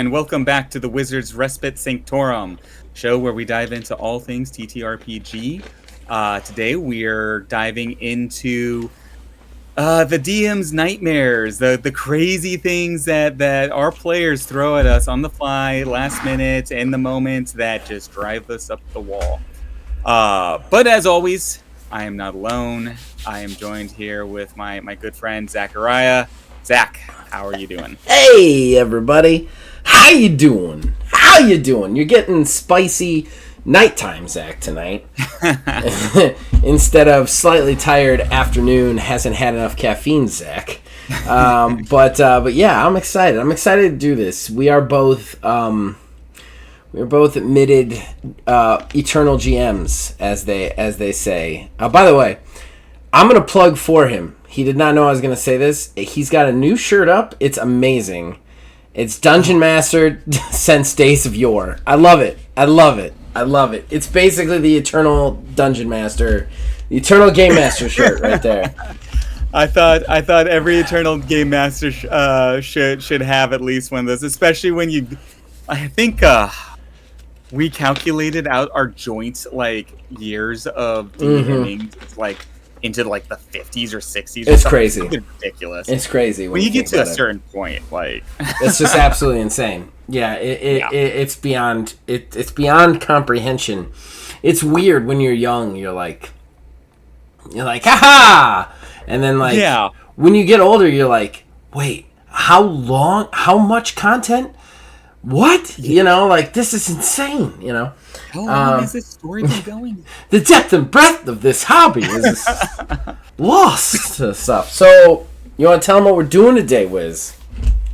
and welcome back to the Wizards Respite Sanctorum, show where we dive into all things TTRPG. Today we're diving into the DM's nightmares, the crazy things that our players throw at us on the fly, last minute, in the moment that just drive us up the wall. But as always, I am not alone. I am joined here with my good friend Zachariah. Zach, how are you doing? Hey everybody, how you doing? How you doing? You're getting spicy nighttime Zach tonight instead of slightly tired afternoon, hasn't had enough caffeine Zach. But yeah, I'm excited. I'm excited to do this. We're both admitted eternal GMs, as they say. By the way, I'm gonna plug for him. He did not know I was going to say this. He's got a new shirt up. It's amazing. It's Dungeon Master since days of yore. I love it. I love it. I love it. It's basically the Eternal Dungeon Master, the Eternal Game Master shirt right there. I thought every Eternal Game Master should have at least one of those, especially when you. I think we calculated out our joint years of DMing. It's into the 50s or 60s. It's crazy. It's ridiculous. It's crazy when you get to a certain point. It's just absolutely insane. Yeah, it's beyond it's beyond comprehension. It's weird when you're young. You're like, haha, and then when you get older, you're like, wait, how long? How much content? What? This is insane. How long is this story been going? The depth and breadth of this hobby is lost to stuff. So, you want to tell them what we're doing today, Wiz?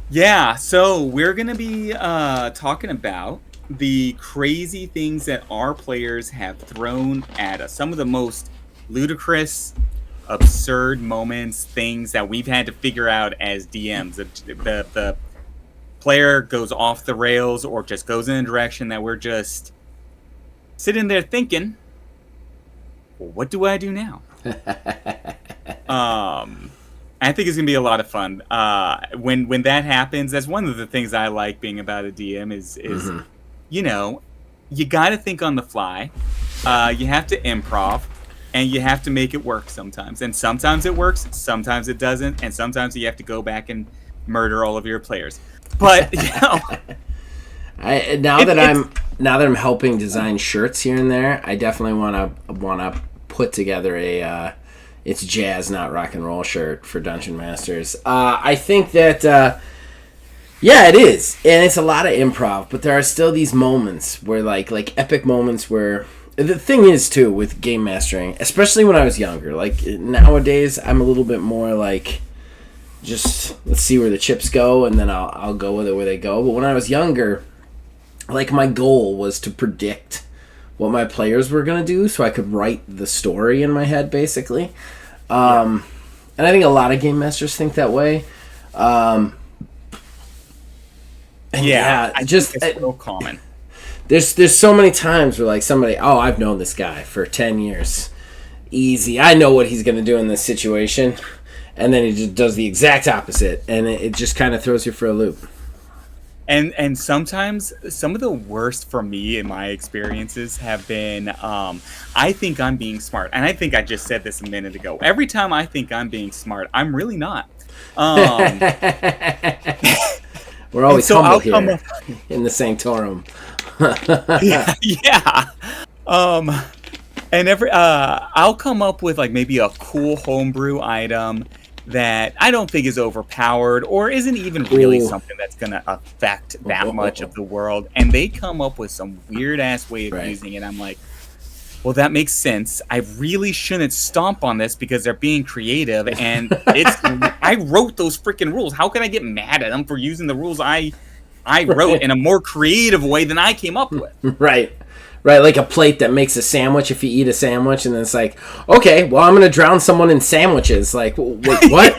Yeah, so we're going to be talking about the crazy things that our players have thrown at us. Some of the most ludicrous, absurd moments, things that we've had to figure out as DMs. The player goes off the rails or just goes in a direction that we're just sitting there thinking, well, what do I do now? I think it's gonna be a lot of fun. When that happens, that's one of the things I like being about a DM is you got to think on the fly. You have to improv, and you have to make it work sometimes. And sometimes it works, sometimes it doesn't, and sometimes you have to go back and murder all of your players. But now that I'm helping design shirts here and there, I definitely want to put together a it's jazz not rock and roll shirt for Dungeon Masters. I think that it is, and it's a lot of improv, but there are still these moments where like epic moments where the thing is too with game mastering, especially when I was younger. Nowadays, I'm a little bit more just let's see where the chips go, and then I'll go with it where they go. But when I was younger, my goal was to predict what my players were going to do so I could write the story in my head, basically. And I think a lot of game masters think that way. It's real common. There's so many times where somebody, I've known this guy for 10 years. Easy. I know what he's going to do in this situation. And then he just does the exact opposite, and it just kind of throws you for a loop. And sometimes some of the worst for me in my experiences have been, I think I'm being smart. And I think I just said this a minute ago. Every time I think I'm being smart, I'm really not. We're always humble here in the Sanctorum. yeah. And I'll come up with maybe a cool homebrew item that I don't think is overpowered or isn't even really something that's going to affect that much of the world. And they come up with some weird ass way of using it. I'm like, well, that makes sense. I really shouldn't stomp on this because they're being creative. And I wrote those freaking rules. How can I get mad at them for using the rules I wrote in a more creative way than I came up with? Right, like a plate that makes a sandwich if you eat a sandwich, and then it's okay, well, I'm going to drown someone in sandwiches. Wait, what?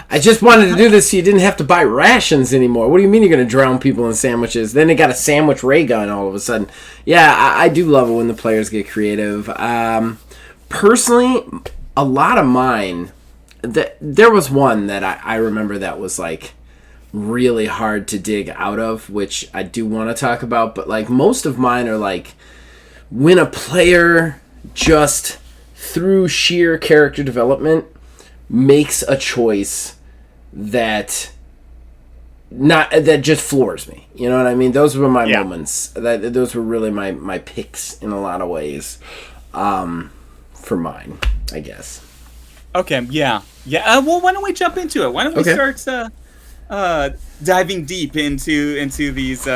I just wanted to do this so you didn't have to buy rations anymore. What do you mean you're going to drown people in sandwiches? Then they got a sandwich ray gun all of a sudden. Yeah, I do love it when the players get creative. Personally, a lot of mine, there was one that I remember that was really hard to dig out of, which I do want to talk about, but like most of mine are like when a player just through sheer character development makes a choice that just floors me. You know what I mean? Those were my moments. Those were really my picks in a lot of ways. For mine, I guess. Okay, yeah. Well, why don't we jump into it? Why don't we start diving deep into these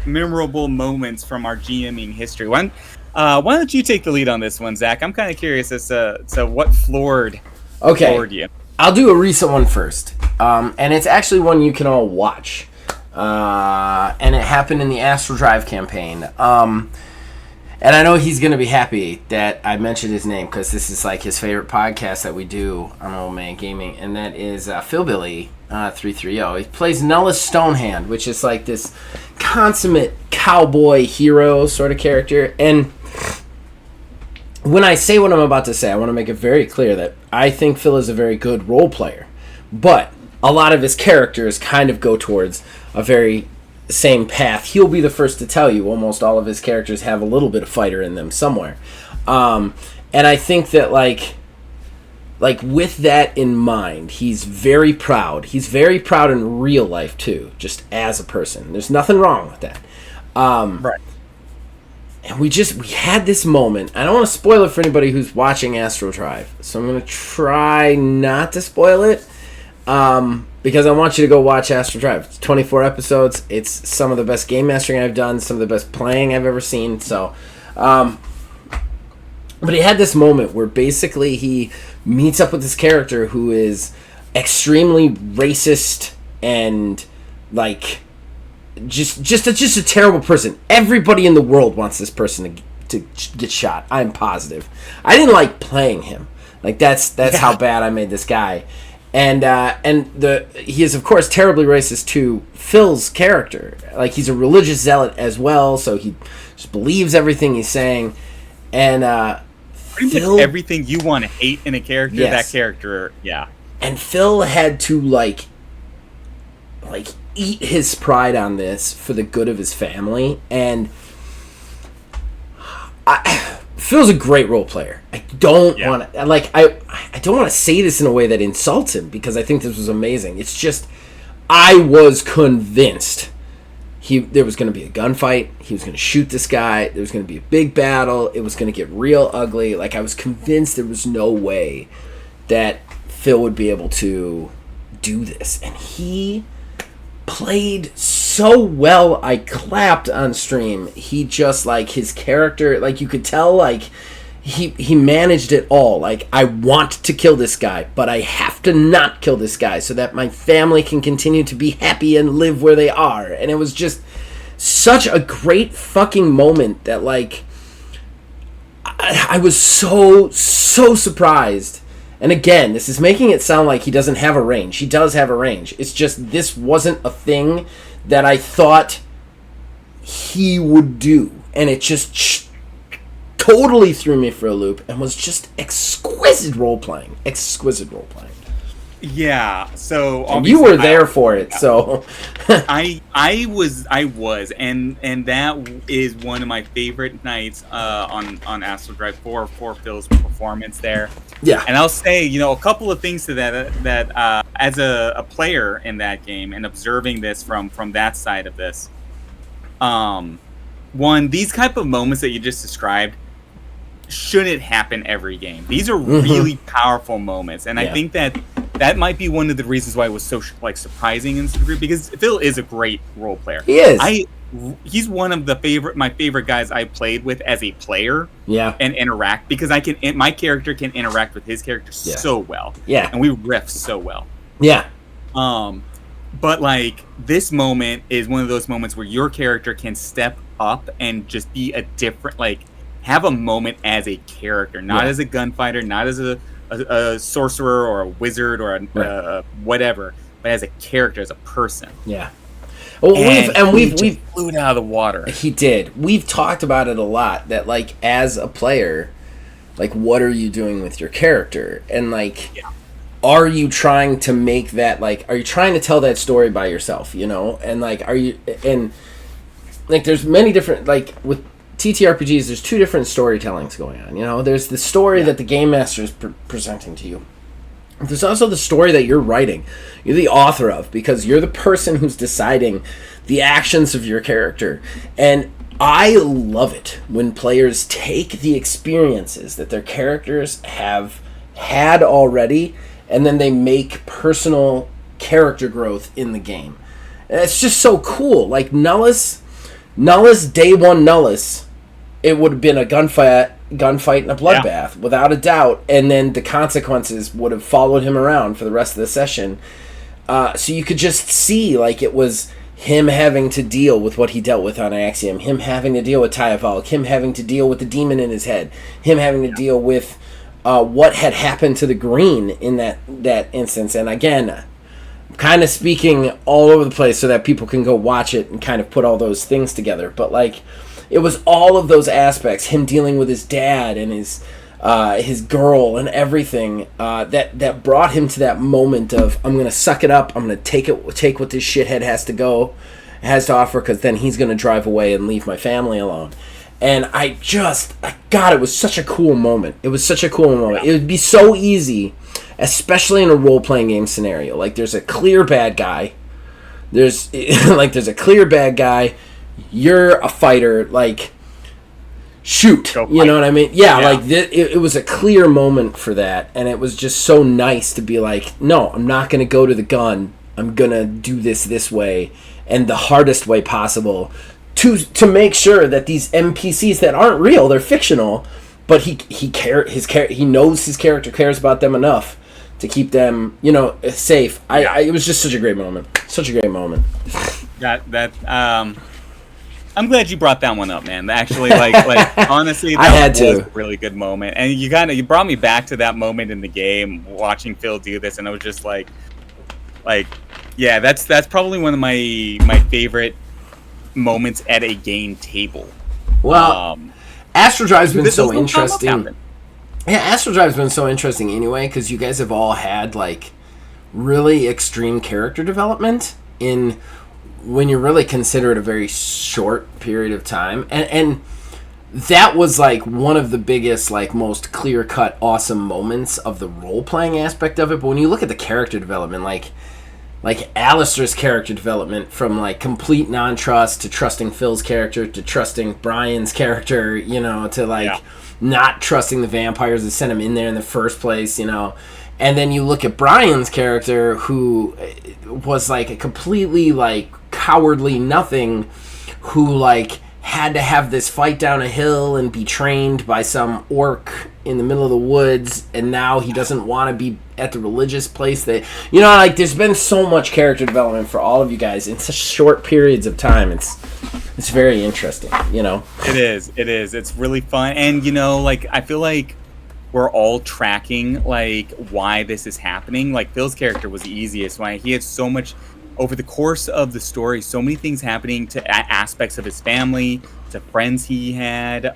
memorable moments from our GMing history? Why don't you take the lead on this one, Zach? I'm kind of curious as to what floored you. I'll do a recent one first, and it's actually one you can all watch, and it happened in the Astral Drive campaign. And I know he's going to be happy that I mentioned his name because this is like his favorite podcast that we do on Old Man Gaming, and that is Philbilly 330. He plays Nellis Stonehand, which is like this consummate cowboy hero sort of character. And when I say what I'm about to say, I want to make it very clear that I think Phil is a very good role player, but a lot of his characters kind of go towards a very same path. He'll be the first to tell you almost all of his characters have a little bit of fighter in them somewhere. And I think that like with that in mind, he's very proud. He's very proud in real life too, just as a person. There's nothing wrong with that. Right. And we had this moment. I don't want to spoil it for anybody who's watching Astral Drive, so I'm going to try not to spoil it. Because I want you to go watch Astral Drive. It's 24 episodes. It's some of the best game mastering I've done, some of the best playing I've ever seen. So, but he had this moment where basically he meets up with this character who is extremely racist and like just a terrible person. Everybody in the world wants this person to get shot. I'm positive. I didn't like playing him. Like that's how bad I made this guy. And he is of course terribly racist to Phil's character. Like he's a religious zealot as well, so he just believes everything he's saying. And Phil, everything you want to hate in a character, that character, yeah. And Phil had to like eat his pride on this for the good of his family. And Phil's a great role player. I don't want to I don't want to say this in a way that insults him because I think this was amazing. It's just I was convinced there was going to be a gunfight. He was going to shoot this guy. There was going to be a big battle. It was going to get real ugly. Like I was convinced there was no way that Phil would be able to do this, and he played so well. I clapped on stream. He just like his character, like you could tell, like he managed it all. Like I want to kill this guy, but I have to not kill this guy so that my family can continue to be happy and live where they are. And it was just such a great fucking moment that like I was so surprised. And again, this is making it sound like he doesn't have a range. He does have a range. It's just this wasn't a thing that I thought he would do. And it just totally threw me for a loop and was just exquisite role-playing. Exquisite role-playing. Yeah, so... And you were there for it, so... I was, and that is one of my favorite nights on Astral Drive 4 for Phil's performance there. Yeah. And I'll say, a couple of things to that as a player in that game and observing this from that side of this. One, these type of moments that you just described shouldn't happen every game. These are really powerful moments, and I think that might be one of the reasons why it was so surprising in the group, because Phil is a great role player. He is. He's one of my favorite guys I played with as a player. Yeah. And interact, because my character can interact with his character so well. Yeah. And we riff so well. Yeah. But like this moment is one of those moments where your character can step up and just be a different, like have a moment as a character, not as a gunfighter, not as a sorcerer or a wizard or a whatever, but as a character, as a person. Yeah. Well, we've blew it out of the water. He did. We've talked about it a lot, that like as a player, like what are you doing with your character? And like are you trying to make that, like, are you trying to tell that story by yourself, you know? And, like, are you, and, like, there's many different, like, with TTRPGs, there's two different storytellings going on, you know? There's the story that the game master is presenting to you. There's also the story that you're writing. You're the author of, because you're the person who's deciding the actions of your character. And I love it when players take the experiences that their characters have had already, and then they make personal character growth in the game. And it's just so cool. Like Nullus, day one Nullus, it would have been a gunfight and a bloodbath, without a doubt, and then the consequences would have followed him around for the rest of the session. So you could just see, like, it was him having to deal with what he dealt with on Axiom, him having to deal with Tyavalik, him having to deal with the demon in his head, him having to deal with what had happened to the green in that instance. And again, I'm kind of speaking all over the place so that people can go watch it and kind of put all those things together. But, like, it was all of those aspects, him dealing with his dad and his girl and everything, that brought him to that moment of, I'm gonna suck it up, I'm gonna take what this shithead has to offer, because then he's gonna drive away and leave my family alone. And God, it was such a cool moment. It was such a cool moment. It would be so easy, especially in a role-playing game scenario. Like, there's a clear bad guy. There's a clear bad guy. You're a fighter. Like, shoot. You know what I mean? Yeah. Like, it was a clear moment for that. And it was just so nice to be like, no, I'm not going to go to the gun. I'm going to do this way, and the hardest way possible, to make sure that these NPCs that aren't real, they're fictional, but he knows his character cares about them enough to keep them, you know, safe. It was just such a great moment. Such a great moment. I'm glad you brought that one up, man. Actually, like honestly, that was a really good moment, and you brought me back to that moment in the game, watching Phil do this, and I was just like, yeah, that's probably one of my favorite moments at a game table. Well, Astro Drive's been so interesting. Yeah, Astro Drive's been so interesting anyway, because you guys have all had, like, really extreme character development in when you really consider it a very short period of time, and that was, like, one of the biggest, like, most clear-cut awesome moments of the role-playing aspect of it. But when you look at the character development, like Alistair's character development, from, like, complete non-trust to trusting Phil's character to trusting Brian's character, you know, to, like, not trusting the vampires that sent him in there in the first place, you know. And then you look at Brian's character, who was, like, a completely, like, cowardly nothing, who, like, had to have this fight down a hill and be trained by some orc in the middle of the woods, and now he doesn't want to be at the religious place. That, you know, like, there's been so much character development for all of you guys in such short periods of time. It's very interesting, you know. It is. It's really fun, and, you know, like, I feel like we're all tracking, like, why this is happening. Like, Phil's character was the easiest. Why he had so much over the course of the story, so many things happening to aspects of his family, to friends he had,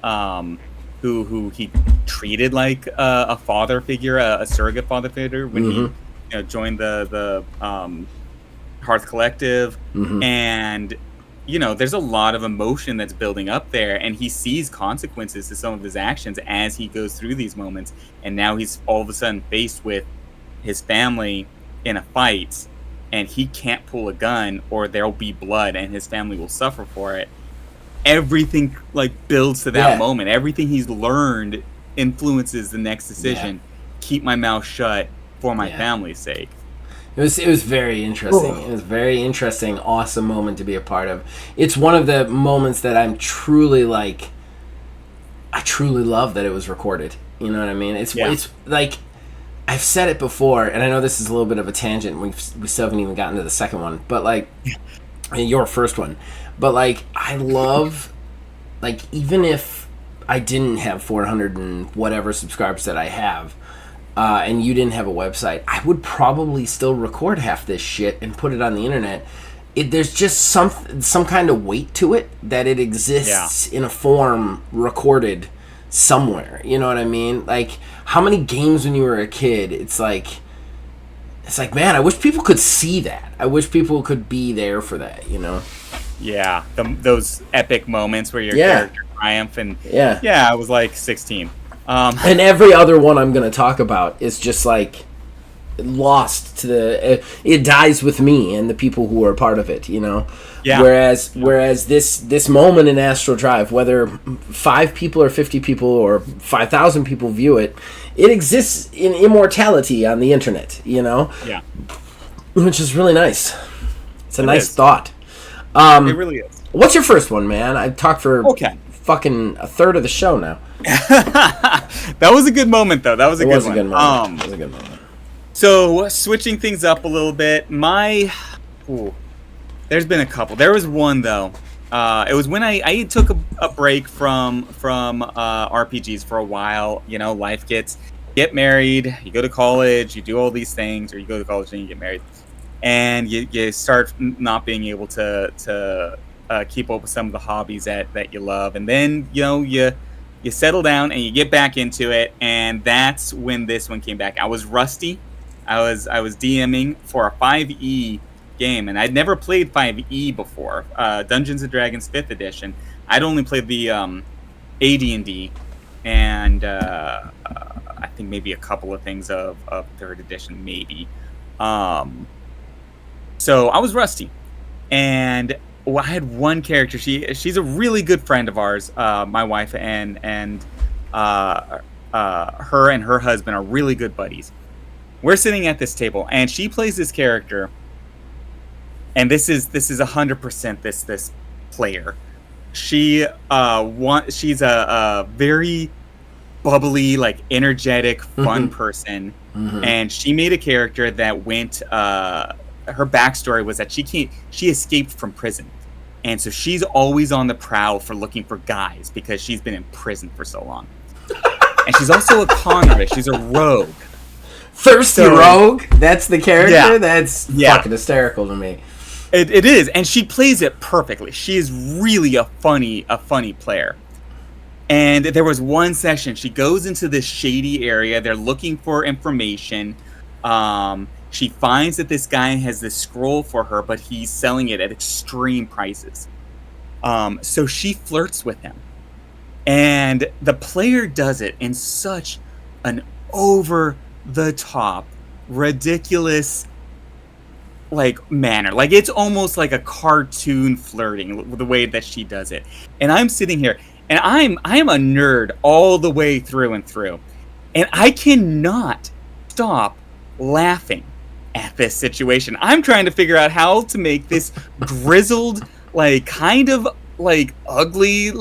who he treated like a father figure, a surrogate father figure when he joined the Hearth Collective, and, you know, there's a lot of emotion that's building up there, and he sees consequences to some of his actions as he goes through these moments, and now he's all of a sudden faced with his family in a fight, and he can't pull a gun or there'll be blood and his family will suffer for it. Everything, like, builds to that moment. Everything he's learned influences the next decision. Keep my mouth shut for my family's sake. It was very interesting. It was a very interesting, awesome moment to be a part of. It's one of the moments that I'm truly, like, I truly love that it was recorded. You know what I mean? It's like, I've said it before, and I know this is a little bit of a tangent. We still haven't even gotten to the second one, but, like, your first one. But, like, I love, like, even if I didn't have 400 and whatever subscribers that I have, and you didn't have a website, I would probably still record half this shit and put it on the internet. There's just some kind of weight to it, that it exists in a form recorded somewhere. You know what I mean? Like, how many games when you were a kid, it's like, it's like, man, I wish people could see that. I wish people could be there for that, you know? Yeah, those epic moments where your Yeah. character triumph, and Yeah. I was like 16. And every other one I'm going to talk about is just like lost to the it dies with me and the people who are part of it, you know. Yeah. Whereas this moment in Astral Drive, whether 5 people or 50 people or 5,000 people view it, it exists in immortality on the internet, you know. Yeah, Which is really nice. It's a nice is. thought. it really is. What's your first one, man? I've talked for fucking a third of the show now. That was a good moment, though. That was a good one. It was a good moment. So, switching things up a little bit, there's been a couple. There was one, though. It was when I took a break from RPGs for a while. You know, life get married, you go to college, you do all these things, or you go to college and you get married, and you start not being able to keep up with some of the hobbies that you love, and then you settle down and you get back into it, and that's when this one came back. I was rusty. I was DMing for a 5e game, and I'd never played 5e before. Dungeons and Dragons 5th edition. I'd only played the AD&D, and I think maybe a couple of things of 3rd edition, maybe. So I was rusty, and I had one character. She's a really good friend of ours. My wife and her and her husband are really good buddies. We're sitting at this table, and she plays this character, and this is 100% this player. She's a very bubbly, like energetic, fun person, and she made a character that went. Her backstory was that she escaped from prison, and so she's always on the prowl for looking for guys because she's been in prison for so long. And she's also a con artist. She's a rogue. Thirsty rogue? That's the character? Yeah. That's fucking hysterical to me. It is, and she plays it perfectly. She is really a funny player. And there was one session, she goes into this shady area. They're looking for information. She finds that this guy has this scroll for her, but he's selling it at extreme prices. So she flirts with him. And the player does it in such an over-the-top, ridiculous manner. Like, it's almost like a cartoon flirting, the way that she does it. And I'm sitting here, and I am a nerd all the way through and through. And I cannot stop laughing at this situation. I'm trying to figure out how to make this grizzled, kind of ugly,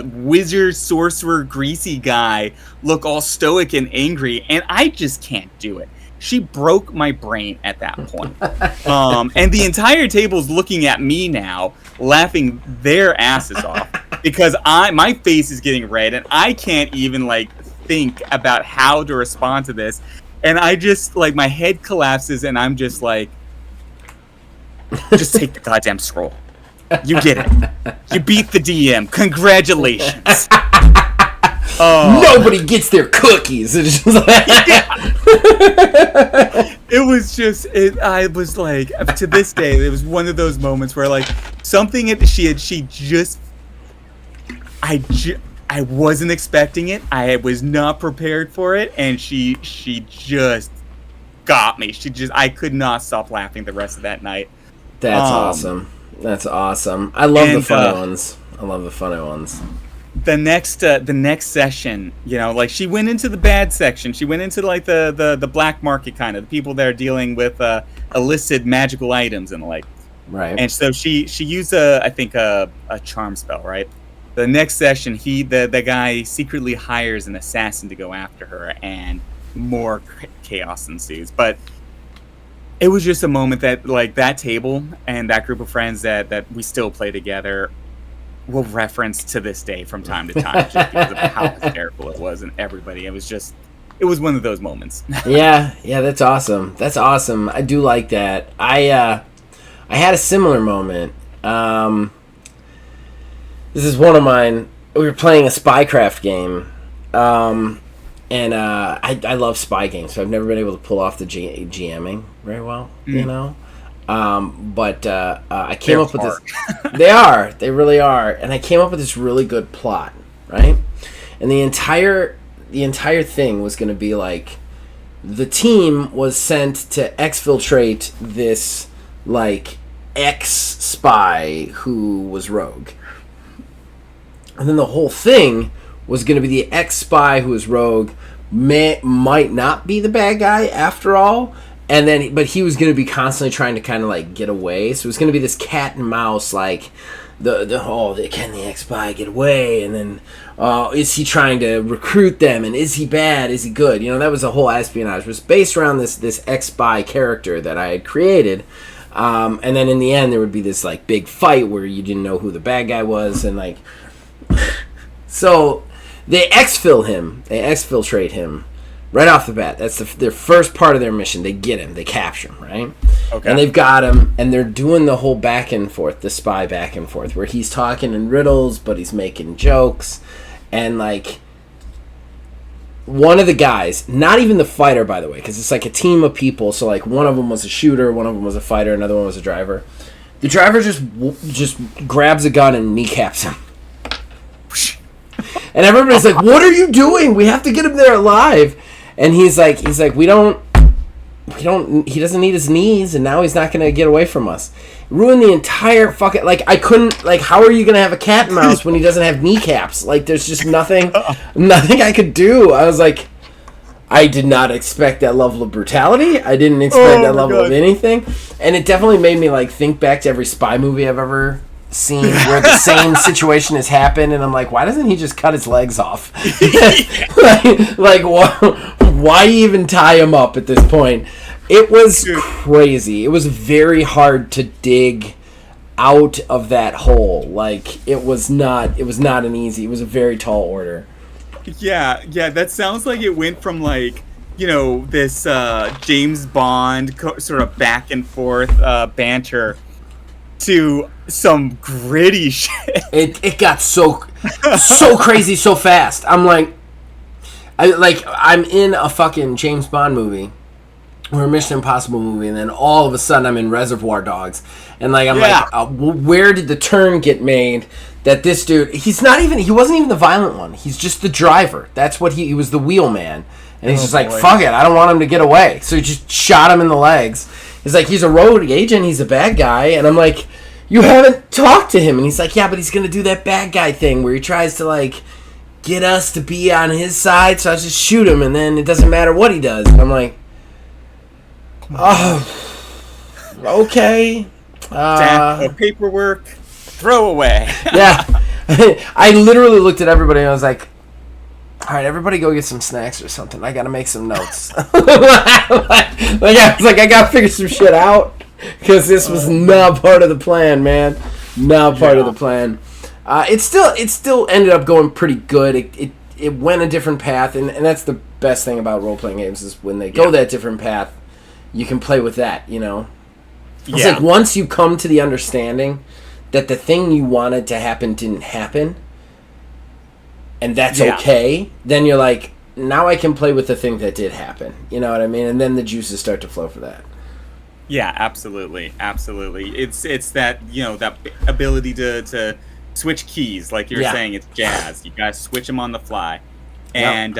wizard, sorcerer, greasy guy look all stoic and angry, and I just can't do it. She broke my brain at that point. And the entire table's looking at me now, laughing their asses off, because my face is getting red, and I can't even think about how to respond to this. And I just, my head collapses, and I'm just just take the goddamn scroll. You did it. You beat the DM. Congratulations. Nobody gets their cookies. It's just It was just, I was to this day, it was one of those moments where, I wasn't expecting it. I was not prepared for it, and she just got me. I could not stop laughing the rest of that night. That's awesome. That's awesome. I love the funny ones. I love the funny ones. The next session, she went into the bad section. She went into the black market kind of, the people that are dealing with illicit magical items and Right. And so she used a charm spell, right? The next session, the guy secretly hires an assassin to go after her, and more chaos ensues. But it was just a moment that, that table and that group of friends that we still play together will reference to this day from time to time, just because of how hysterical it was, and everybody. It was one of those moments. yeah, that's awesome. That's awesome. I do like that. I had a similar moment. This is one of mine. We were playing a spycraft game, And I love spy games, so I've never been able to pull off the GMing very well, you know. But I came up with this. They really are, and I came up with this really good plot, right? And the entire thing was going to be like, the team was sent to exfiltrate this like ex-spy who was rogue, and then the whole thing was going to be the ex-spy who was rogue might not be the bad guy after all, and then but he was going to be constantly trying to kind of like get away. So it was going to be this cat and mouse, like can the ex-spy get away, and then is he trying to recruit them, and is he bad, is he good? You know, that was the whole espionage, was based around this ex-spy character that I had created. And then in the end there would be this like big fight where you didn't know who the bad guy was, and like so they exfiltrate him right off the bat. That's their first part of their mission. They get him, they capture him, right? Okay. And they've got him, and they're doing the whole back and forth, the spy back and forth, where he's talking in riddles, but he's making jokes, and like one of the guys, not even the fighter, by the way, because it's like a team of people. So like one of them was a shooter, one of them was a fighter, another one was a driver. The driver just grabs a gun and kneecaps him. And everybody's like, "What are you doing? We have to get him there alive." And he's like, "We don't. He doesn't need his knees, and now he's not gonna get away from us." Ruin the entire fucking, like, I couldn't, like, how are you gonna have a cat and mouse when he doesn't have kneecaps? Like, there's just nothing I could do. I was like, I did not expect that level of brutality. I didn't expect that level of anything. And it definitely made me, like, think back to every spy movie I've ever seen where the same situation has happened, and I'm like, why doesn't he just cut his legs off? like why even tie him up at this point? It was crazy. It was very hard to dig out of that hole. Like, it was not an easy. It was a very tall order. Yeah, that sounds like it went from, like, you know, this James Bond sort of back and forth banter to some gritty shit. It got so crazy so fast. I'm like, I'm in a fucking James Bond movie or a Mission Impossible movie, and then all of a sudden I'm in Reservoir Dogs, and like where did the turn get made? That this dude, he wasn't even the violent one. He's just the driver. That's what he was, the wheelman. And he's just like, fuck it, I don't want him to get away. So he just shot him in the legs. He's like, he's a road agent, he's a bad guy. And I'm like, you haven't talked to him. And he's like, yeah, but he's going to do that bad guy thing where he tries to, like, get us to be on his side, so I just shoot him, and then it doesn't matter what he does. And I'm like, oh, okay. Paperwork, throw away. Yeah. I literally looked at everybody and I was like, all right, everybody go get some snacks or something. I got to make some notes. I was like, I got to figure some shit out, because this was not part of the plan, man. Not part of the plan. It still ended up going pretty good. It went a different path, and that's the best thing about role-playing games, is when they go that different path, you can play with that, you know? It's like once you come to the understanding that the thing you wanted to happen didn't happen, and that's okay, then you're like, now I can play with the thing that did happen. You know what I mean? And then the juices start to flow for that. Yeah, absolutely. It's that, you know, that ability to switch keys, like you're saying. It's jazz. You guys switch them on the fly, and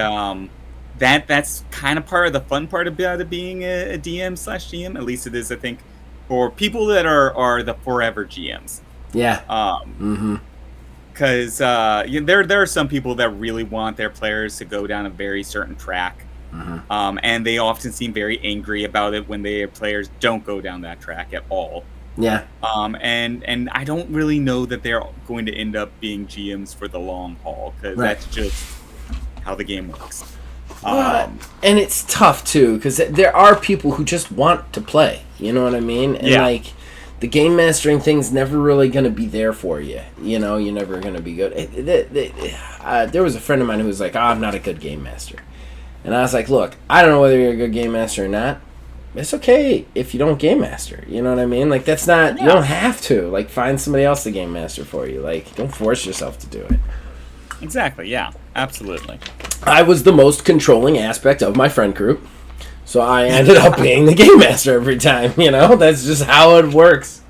that's kind of part of the fun part about it being a DM/GM. At least it is, I think, for people that are the forever GMs. Yeah. Because there are some people that really want their players to go down a very certain track. And they often seem very angry about it when their players don't go down that track at all. Yeah. And I don't really know that they're going to end up being GMs for the long haul, because that's just how the game works. And it's tough too, because there are people who just want to play. You know what I mean? And like, the game mastering thing's never really going to be there for you. You know, you're never going to be good. There was a friend of mine who was like, I'm not a good game master. And I was like, look, I don't know whether you're a good game master or not. It's okay if you don't game master. You know what I mean? Like, that's not, you don't have to. Like, find somebody else to game master for you. Like, don't force yourself to do it. Exactly. Yeah. Absolutely. I was the most controlling aspect of my friend group, so I ended up being the game master every time. That's just how it works.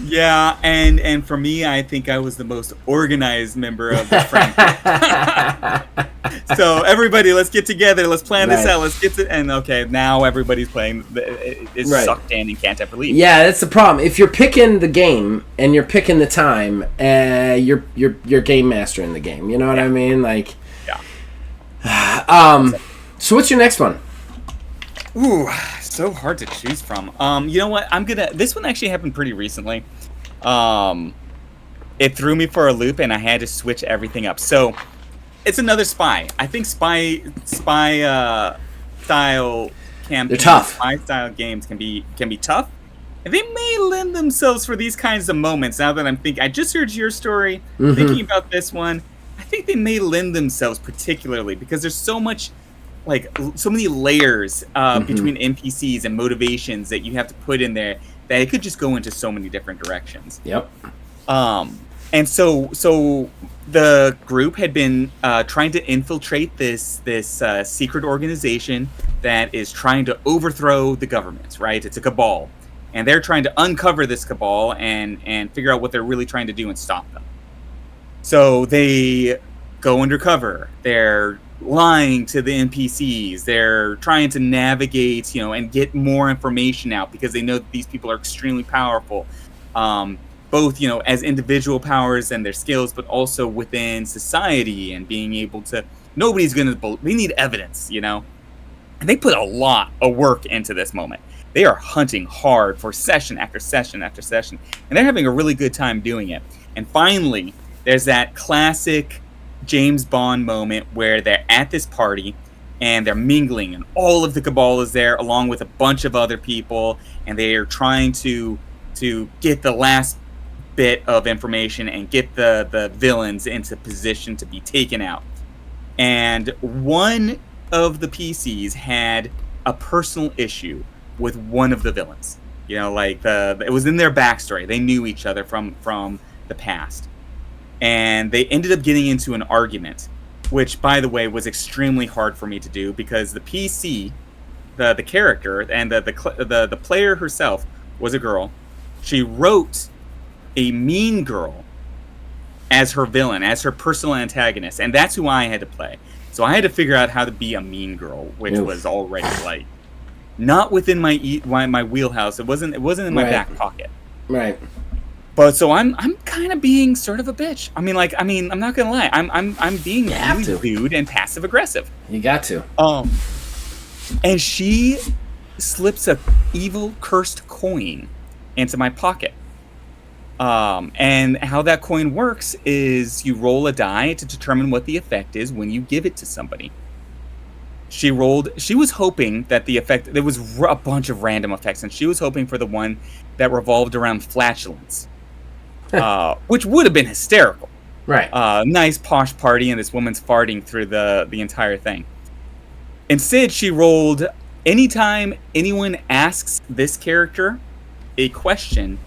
Yeah, and for me, I think I was the most organized member of the friend group. So everybody, let's get together. Let's plan this out. Let's get to and okay. Now everybody's playing. It's sucked in and can't ever leave. Yeah, that's the problem. If you're picking the game and you're picking the time, you're game master in the game. You know what I mean? Like, yeah. So what's your next one? Ooh, so hard to choose from. You know what? This one actually happened pretty recently. It threw me for a loop, and I had to switch everything up. So, it's another spy. I think spy style campaigns, they're tough. spy style games can be tough. And they may lend themselves for these kinds of moments. Now that I just heard your story, thinking about this one, I think they may lend themselves particularly because there's so much. So many layers between NPCs and motivations that you have to put in there that it could just go into so many different directions. Yep. And so the group had been trying to infiltrate this secret organization that is trying to overthrow the government, right? It's a cabal. And they're trying to uncover this cabal and figure out what they're really trying to do and stop them. So they go undercover. They're lying to the NPCs. They're trying to navigate, and get more information out because they know that these people are extremely powerful, both, as individual powers and their skills, but also within society and being able to. Nobody's gonna. They need evidence, and they put a lot of work into this moment. They are hunting hard for session after session after session, and they're having a really good time doing it. And finally, there's that classic James Bond moment where they're at this party and they're mingling and all of the cabal is there along with a bunch of other people and they are trying to get the last bit of information and get the villains into position to be taken out. And one of the PCs had a personal issue with one of the villains. It was in their backstory. They knew each other from the past. And they ended up getting into an argument, which, by the way, was extremely hard for me to do because the PC, the character, and the player herself was a girl. She wrote a mean girl as her villain, as her personal antagonist, and that's who I had to play. So I had to figure out how to be a mean girl, which was already not within my wheelhouse. It wasn't in my back pocket. Right. But so I'm kind of being sort of a bitch. I'm not gonna lie. I'm being really rude and passive aggressive. You got to. And she slips a evil cursed coin into my pocket. And how that coin works is you roll a die to determine what the effect is when you give it to somebody. She was hoping that the effect, there was a bunch of random effects, and she was hoping for the one that revolved around flatulence. Which would have been hysterical. Right. Nice posh party, and this woman's farting through the entire thing. Instead, she rolled, anytime anyone asks this character a question,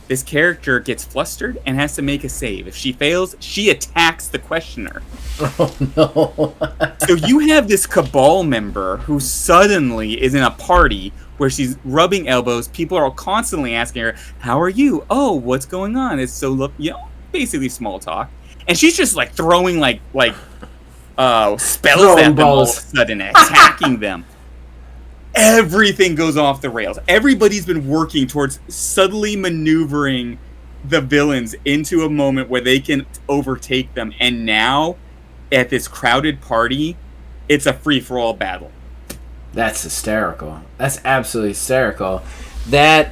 this character gets flustered and has to make a save. If she fails, she attacks the questioner. Oh, no. So you have this cabal member who suddenly is in a party where she's rubbing elbows. People are constantly asking her, "How are you? Oh, what's going on?" It's so basically small talk, and she's just throwing spells at them all of a sudden, attacking them. Everything goes off the rails. Everybody's been working towards subtly maneuvering the villains into a moment where they can overtake them, and now at this crowded party, it's a free-for-all battle. That's hysterical. That's absolutely hysterical. That's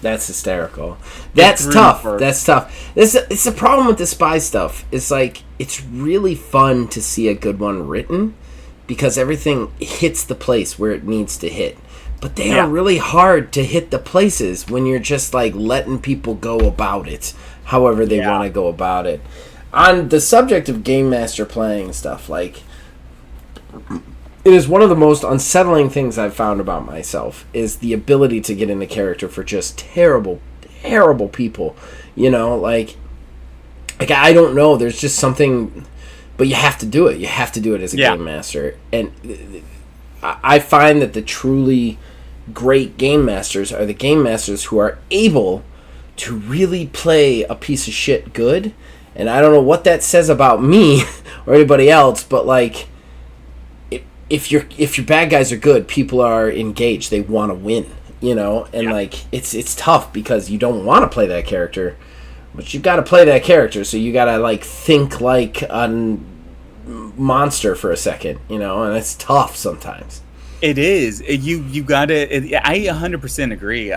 hysterical. That's tough. That's tough. It's a problem with the spy stuff. It's it's really fun to see a good one written because everything hits the place where it needs to hit. But they are really hard to hit the places when you're just letting people go about it however they want to go about it. On the subject of Game Master playing stuff, it is one of the most unsettling things I've found about myself is the ability to get into character for just terrible, terrible people. like, I don't know. There's just something, but you have to do it. You have to do it as a game master. And I find that the truly great game masters are the game masters who are able to really play a piece of shit good. And I don't know what that says about me or anybody else, but like, if your bad guys are good, people are engaged. They want to win, you know. And like, it's tough because you don't want to play that character, but you got to play that character. So you got to like think like a monster for a second, you know. And it's tough sometimes. It is. You got to. I 100% agree.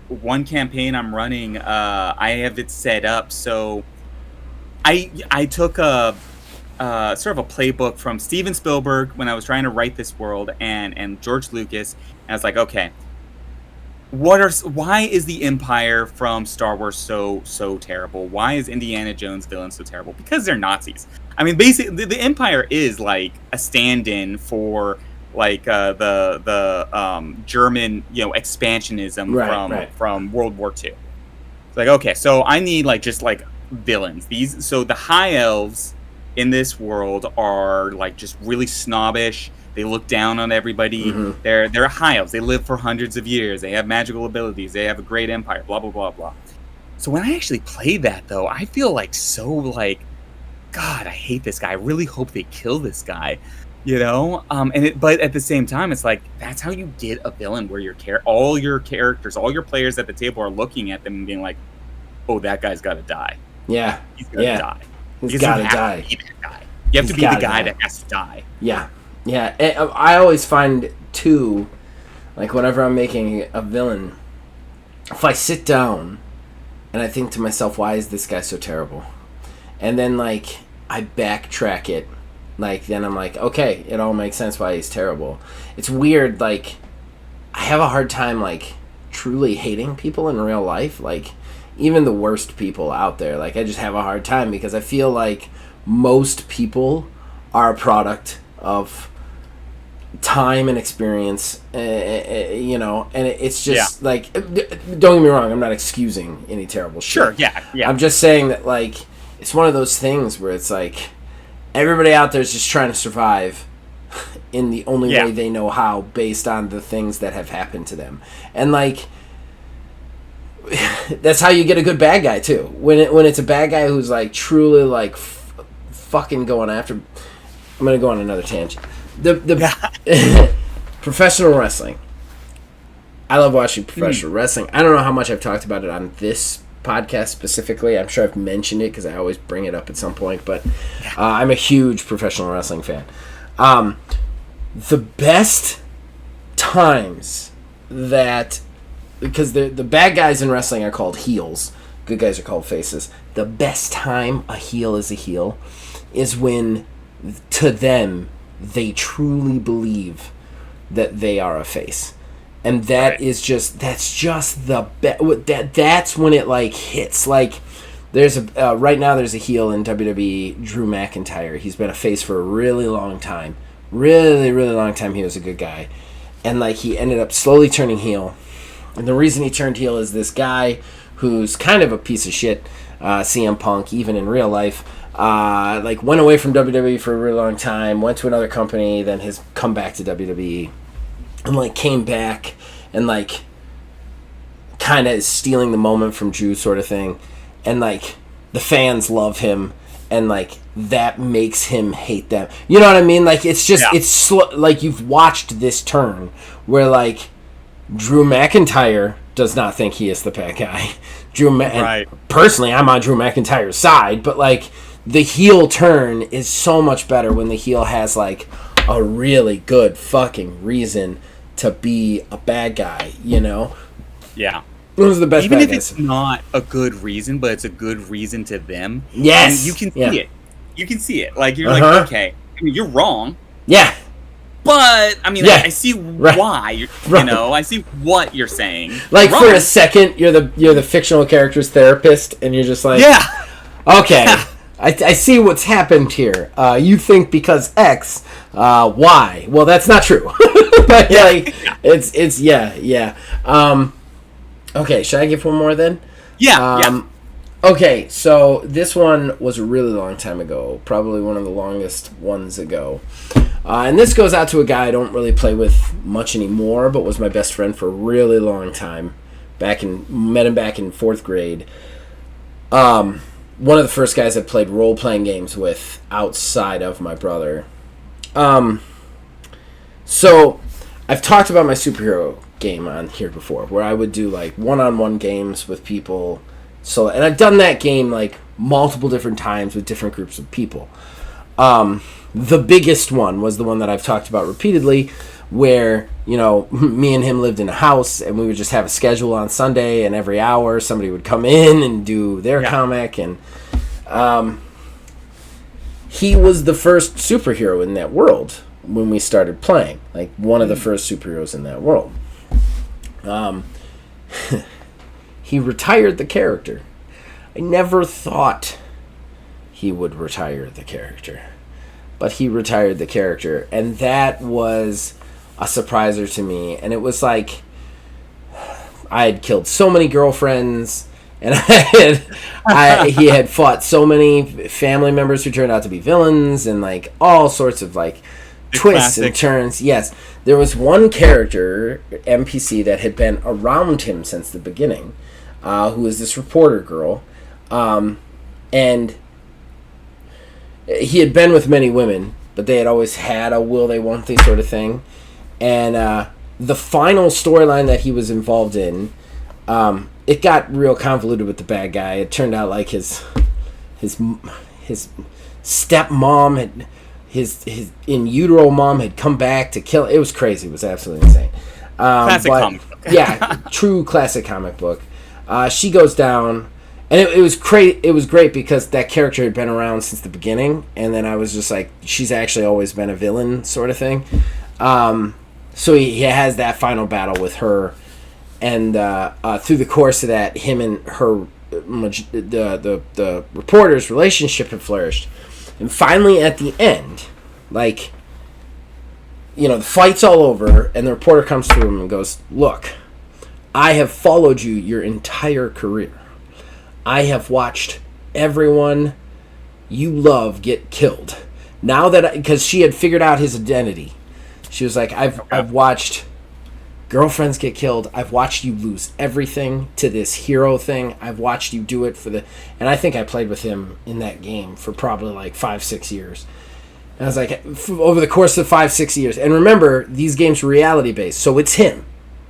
One campaign I'm running, I have it set up so I took a sort of a playbook from Steven Spielberg when I was trying to write this world, and George Lucas, and I was like, okay, why is the Empire from Star Wars so terrible? Why is Indiana Jones villain so terrible? Because they're Nazis. I mean, basically, the Empire is like a stand-in for like the German, you know, expansionism from World War II. It's like, okay, so I need like just like villains. So the High Elves in this world are like just really snobbish. They look down on everybody. Mm-hmm. They're High Elves. They live for hundreds of years. They have magical abilities. They have a great empire. Blah blah blah blah. So when I actually play that though, I feel like so like, God, I hate this guy. I really hope they kill this guy. You know, but at the same time, it's like that's how you get a villain where all your characters, all your players at the table are looking at them and being like, "Oh, that guy's got to die. Yeah, he's got to die. He's got to die. You have to be the guy that has to die." Yeah, yeah. And I always find too, like whenever I'm making a villain, if I sit down and I think to myself, "Why is this guy so terrible?" and then like I backtrack it. Like, then I'm like, okay, it all makes sense why he's terrible. It's weird, like, I have a hard time, like, truly hating people in real life. Like, even the worst people out there. Like, I just have a hard time because I feel like most people are a product of time and experience, you know, and it's just, like, don't get me wrong, I'm not excusing any terrible shit. Sure, yeah. I'm just saying that, like, it's one of those things where it's like, everybody out there is just trying to survive in the only way they know how, based on the things that have happened to them. And like, that's how you get a good bad guy too. When it's a bad guy who's like truly like fucking going after. I'm gonna go on another tangent. The professional wrestling. I love watching professional wrestling. I don't know how much I've talked about it on this podcast specifically. I'm sure I've mentioned it because I always bring it up at some point, but I'm a huge professional wrestling fan. The best times that, because the bad guys in wrestling are called heels, good guys are called faces. The best time a heel is a heel is when, to them, they truly believe that they are a face. And that is just, that's just the that's when it like hits. Like, there's a right now there's a heel in WWE, Drew McIntyre. He's been a face for a really long time. Really, really long time he was a good guy. And like, he ended up slowly turning heel. And the reason he turned heel is this guy who's kind of a piece of shit, CM Punk, even in real life, like went away from WWE for a really long time, went to another company, then has come back to WWE. And, like, came back and, like, kind of is stealing the moment from Drew sort of thing. And, like, the fans love him. And, like, that makes him hate them. You know what I mean? Like, it's just, it's slow. Like, you've watched this turn where, like, Drew McIntyre does not think he is the bad guy. And personally, I'm on Drew McIntyre's side. But, like, the heel turn is so much better when the heel has, like, a really good fucking reason to be a bad guy, you know? Yeah. Those are the best Even bad if guys. it's not a good reason, but it's a good reason to them. Yes! And you can see it. You can see it. Like, you're like, okay, I mean, you're wrong. Yeah. But, I mean, I see why, you know? I see what you're saying. Like, for a second, you're the fictional character's therapist, and you're just like... Yeah! Okay. I see what's happened here. You think because X, Y. Well, that's not true. But like, it's yeah. Okay, should I give one more then? Yeah. Okay, so this one was a really long time ago, probably one of the longest ones ago. And this goes out to a guy I don't really play with much anymore, but was my best friend for a really long time. Met him back in 4th grade. One of the first guys I played role-playing games with outside of my brother. So I've talked about my superhero game on here before, where I would do like one-on-one games with people. So, and I've done that game like multiple different times with different groups of people. The biggest one was the one that I've talked about repeatedly, where, you know, me and him lived in a house, and we would just have a schedule on Sunday, and every hour somebody would come in and do their comic, and he was the first superhero in that world when we started playing, like one of the first superheroes in that world. He retired the character. I never thought he would retire the character, but he retired the character, and that was a surpriser to me. And it was like I had killed so many girlfriends, and he had fought so many family members who turned out to be villains, and like all sorts of like twists and turns. Yes, there was one character, NPC, that had been around him since the beginning, who was this reporter girl, and he had been with many women, but they had always had a will they won't they sort of thing. And the final storyline that he was involved in, it got real convoluted with the bad guy. It turned out like his stepmom had his in utero mom had come back to kill. It was crazy. It was absolutely insane. Classic comic book. Yeah, true classic comic book. She goes down, and it was great. It was great because that character had been around since the beginning, and then I was just like, she's actually always been a villain sort of thing. So he has that final battle with her, and through the course of that, him and her, the reporter's relationship had flourished. And finally, at the end, like, you know, the fight's all over, and the reporter comes to him and goes, "Look, I have followed you your entire career. I have watched everyone you love get killed. Now that, because she had figured out his identity, she was like, I've watched girlfriends get killed. I've watched you lose everything to this hero thing. I've watched you do it for the..." And I think I played with him in that game for probably like 5-6 years. And I was like, over the course of 5-6 years. And remember, these games are reality based, so it's him.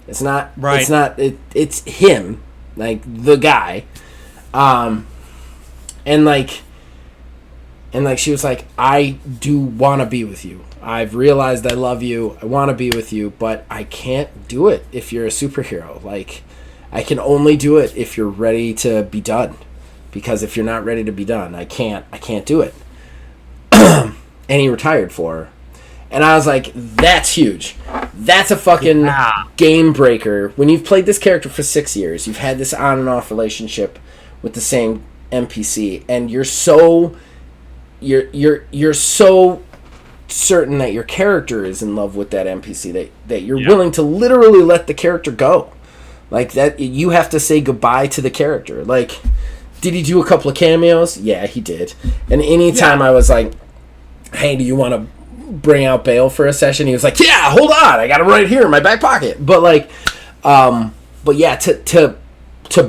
It's not right. It's him, like the guy. And she was like, "I do want to be with you. I've realized I love you. I want to be with you, but I can't do it if you're a superhero. Like, I can only do it if you're ready to be done. Because if you're not ready to be done, I can't do it." And he retired for her. And I was like, that's huge. That's a fucking game breaker. When you've played this character for 6 years, you've had this on and off relationship with the same NPC, and you're so certain that your character is in love with that NPC that you're willing to literally let the character go. Like that, you have to say goodbye to the character. Like, did he do a couple of cameos? Yeah, he did. And anytime I was like, "Hey, do you want to bring out Bale for a session?" he was like, "Yeah, hold on, I got him right here in my back pocket." But like, but yeah, to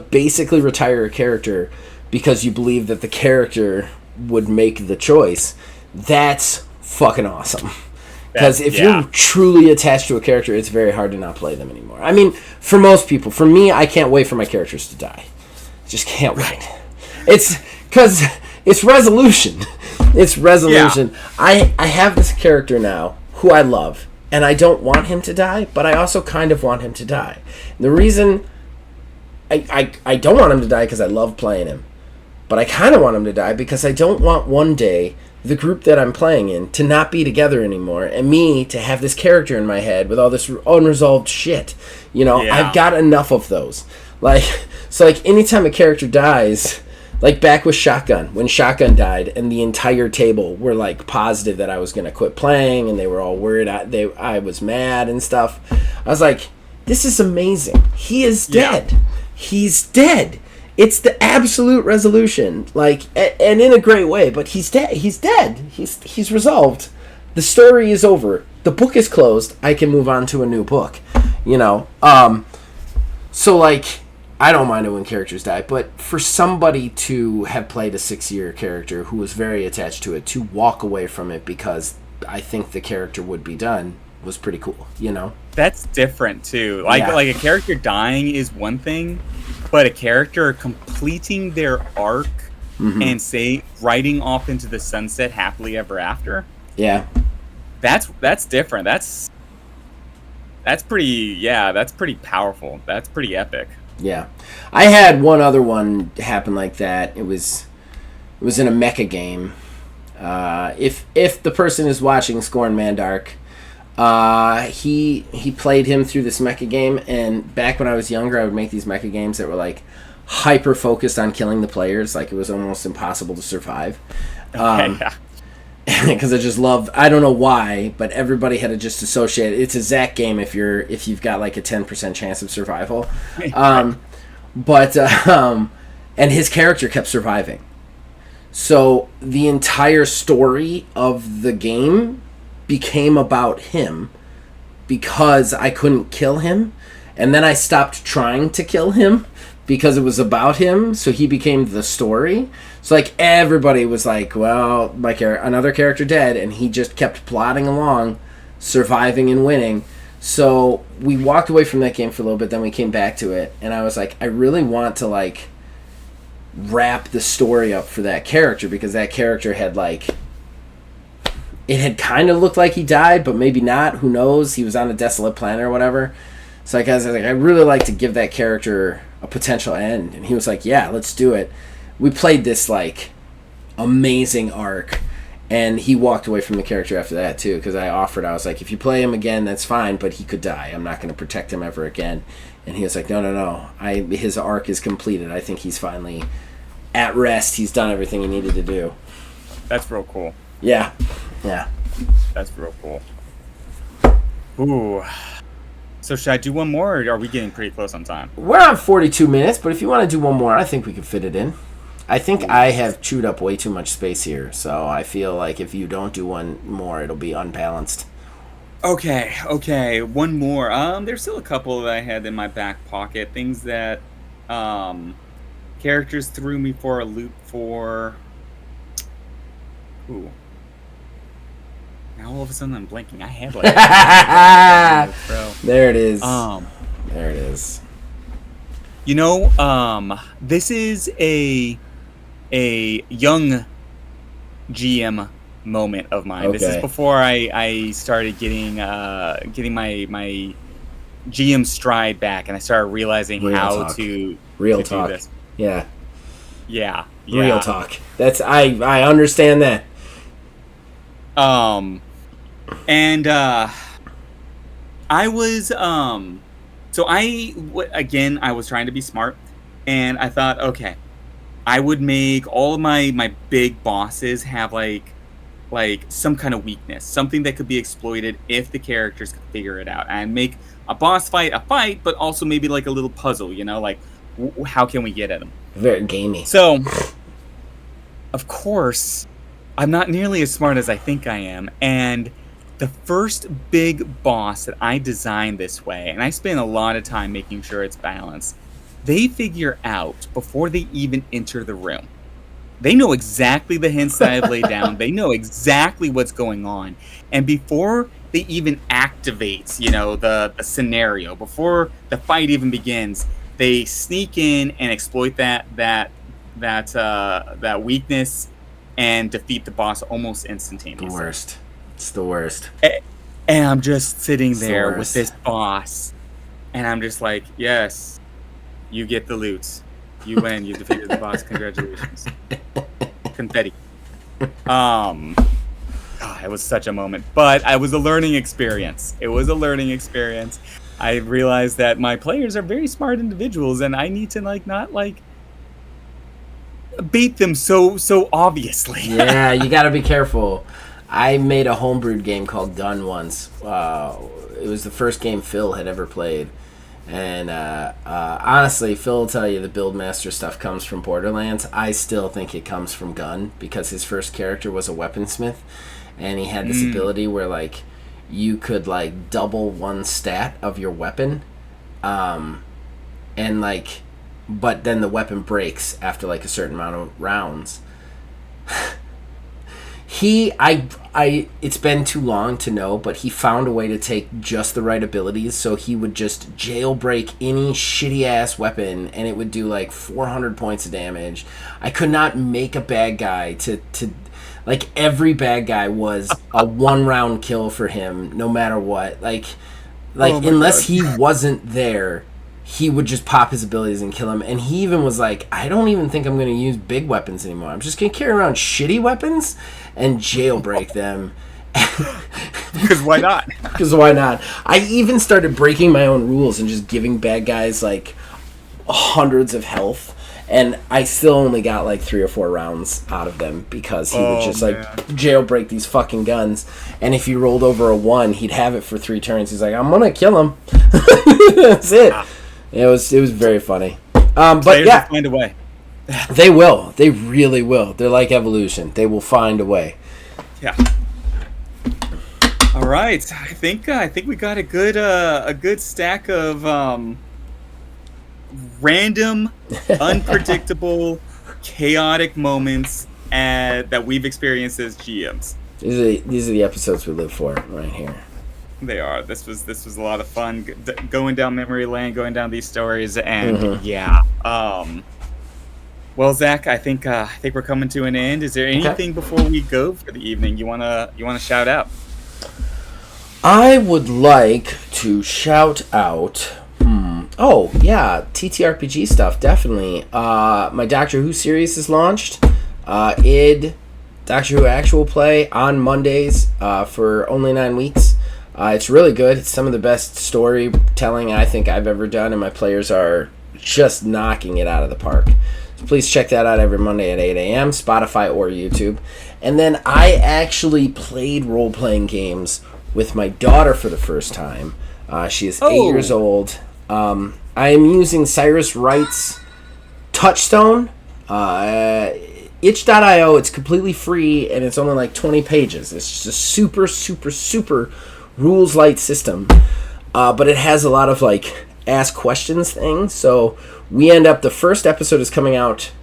basically retire a character because you believe that the character would make the choice, that's fucking awesome. Because if you're truly attached to a character, it's very hard to not play them anymore. I mean, for most people. For me, I can't wait for my characters to die. Just can't wait. It's because it's resolution. It's resolution. Yeah. I have this character now who I love, and I don't want him to die, but I also kind of want him to die. And the reason I don't want him to die because I love playing him, but I kind of want him to die because I don't want one day the group that I'm playing in to not be together anymore, and me to have this character in my head with all this unresolved shit. You know, I've got enough of those. Like, so like anytime a character dies, like back with Shotgun, when Shotgun died and the entire table were like positive that I was going to quit playing, and they were all worried I was mad and stuff. I was like, this is amazing. He is dead. He's dead. It's the absolute resolution, like, and in a great way. But he's dead. He's dead. He's resolved. The story is over. The book is closed. I can move on to a new book. You know. So like, I don't mind it when characters die, but for somebody to have played a 6-year character who was very attached to it to walk away from it because I think the character would be done was pretty cool. You know. That's different too. Like a character dying is one thing, but a character completing their arc and say riding off into the sunset happily ever after. Yeah. That's different. That's pretty that's pretty powerful. That's pretty epic. Yeah. I had one other one happen like that. It was in a mecha game. If the person is watching Scorn Mandark, he played him through this mecha game, and back when I was younger, I would make these mecha games that were like hyper focused on killing the players, like it was almost impossible to survive. Because I just loved, I don't know why, but everybody had to just associate it. It's a Zack game if you've got like a 10% chance of survival. And his character kept surviving. So the entire story of the game became about him because I couldn't kill him, and then I stopped trying to kill him because it was about him, so he became the story. So like everybody was like, well, another character dead, and he just kept plodding along, surviving and winning. So we walked away from that game for a little bit, then we came back to it, and I was like, I really want to like wrap the story up for that character, because that character had like, it had kind of looked like he died, but maybe not, who knows, he was on a desolate planet or whatever. So like, I was like, I really like to give that character a potential end, and he was like, yeah, let's do it. We played this like amazing arc, and he walked away from the character after that too, because I was like, if you play him again, that's fine, but he could die, I'm not going to protect him ever again. And he was like, no, his arc is completed, I think he's finally at rest, he's done everything he needed to do. That's real cool. Yeah That's real cool. Ooh. So should I do one more, or are we getting pretty close on time? We're on 42 minutes, but if you want to do one more, I think we can fit it in. I think I have chewed up way too much space here, so I feel like if you don't do one more, it'll be unbalanced. Okay, one more. There's still a couple that I had in my back pocket, things that characters threw me for a loop for. Ooh. Now all of a sudden I'm blanking. I had like there it is. There it is. You know, this is a young GM moment of mine. Okay. This is before I started getting my GM stride back, and I started realizing how to do this. Yeah. Real talk. That's I understand that. And I was so again I was trying to be smart, and I thought, okay, I would make all of my big bosses have like some kind of weakness, something that could be exploited if the characters could figure it out, and make a boss fight a fight, but also maybe like a little puzzle, you know, like how can we get at them? Very gamey. So, of course, I'm not nearly as smart as I think I am, and the first big boss that I designed this way, and I spent a lot of time making sure it's balanced, they figure out before they even enter the room. They know exactly the hints that I've laid down. They know exactly what's going on. And before they even activate, you know, the scenario, before the fight even begins, they sneak in and exploit that weakness and defeat the boss almost instantaneously. The worst. It's the worst. And I'm just sitting there with this boss, and I'm just like, yes, you get the loot. You win. You defeated the boss. Congratulations. Confetti. It was such a moment, but it was a learning experience. I realized that my players are very smart individuals, and I need to not bait them so obviously. Yeah, you got to be careful. I made a homebrewed game called Gun once. It was the first game Phil had ever played. And honestly, Phil will tell you the Buildmaster stuff comes from Borderlands. I still think it comes from Gun, because his first character was a weaponsmith, and he had this ability where like you could like double one stat of your weapon, and like, but then the weapon breaks after like a certain amount of rounds. It's been too long to know, but he found a way to take just the right abilities, so he would just jailbreak any shitty ass weapon, and it would do like 400 points of damage. I could not make a bad guy to like, every bad guy was a 1 round kill for him, no matter what. Like unless he wasn't there, he would just pop his abilities and kill him. And he even was like, I don't even think I'm going to use big weapons anymore. I'm just going to carry around shitty weapons and jailbreak them. Because why not? Because why not? I even started breaking my own rules and just giving bad guys like hundreds of health. And I still only got like 3 or 4 rounds out of them, because he would just like jailbreak these fucking guns. And if he rolled over a 1, he'd have it for 3 turns. He's like, I'm going to kill him. That's it. It was very funny. But Players yeah, will find a way. They will. They really will. They're like evolution. They will find a way. Yeah. All right. I think we got a good stack of random, unpredictable, chaotic moments that we've experienced as GMs. These are the episodes we live for right here. They are. This was a lot of fun going down memory lane, going down these stories, and yeah. Well, Zach, I think we're coming to an end. Is there anything before we go for the evening you wanna shout out? I would like to shout out. Oh yeah, TTRPG stuff, definitely. My Doctor Who series is launched. Doctor Who Actual Play on Mondays for only 9 weeks. It's really good. It's some of the best storytelling I think I've ever done, and my players are just knocking it out of the park. So please check that out every Monday at 8 a.m., Spotify or YouTube. And then I actually played role-playing games with my daughter for the first time. She is 8 years old. I am using Cyrus Wright's Touchstone. Itch.io. It's completely free, and it's only like 20 pages. It's just a super, super, super rules light system, but it has a lot of like ask questions things. So we end up, the first episode is coming out,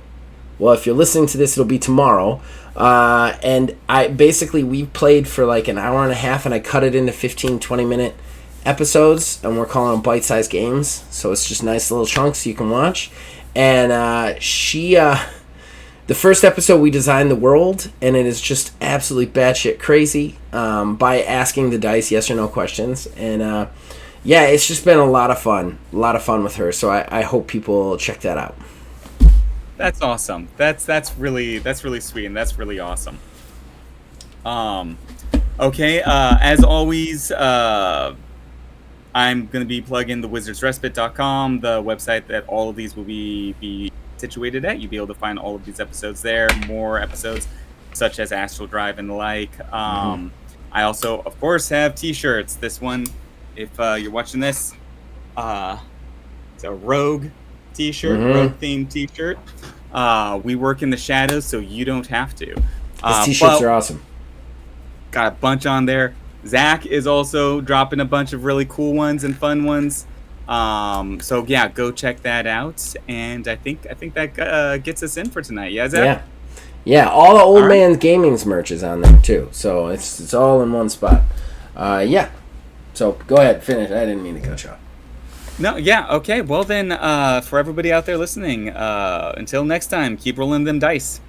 well, if you're listening to this, it'll be tomorrow, and we've played for like an hour and a half, and I cut it into 15-20 minute episodes, and we're calling them bite-sized games, so it's just nice little chunks you can watch. And the first episode, we designed the world, and it is just absolutely batshit crazy by asking the dice yes or no questions. And yeah, it's just been a lot of fun with her. So I hope people check that out. That's awesome. That's really sweet, and that's really awesome. Okay. As always, I'm going to be plugging the wizardsrespite.com, the website that all of these will be situated at. You'll be able to find all of these episodes there, more episodes such as Astral Drive and the like. I also, of course, have t-shirts. This one, if you're watching this, it's a Rogue t-shirt, Rogue themed t-shirt. We work in the shadows, so you don't have to. These t-shirts are awesome. Got a bunch on there. Zach is also dropping a bunch of really cool ones and fun ones. So yeah, go check that out. And I think that gets us in for tonight. Yeah, Zach? Yeah. All the old man's gaming's merch is on there too. So it's all in one spot. Yeah. So go ahead, finish. I didn't mean to cut you off. No, yeah, okay. Well then, for everybody out there listening, until next time, keep rolling them dice.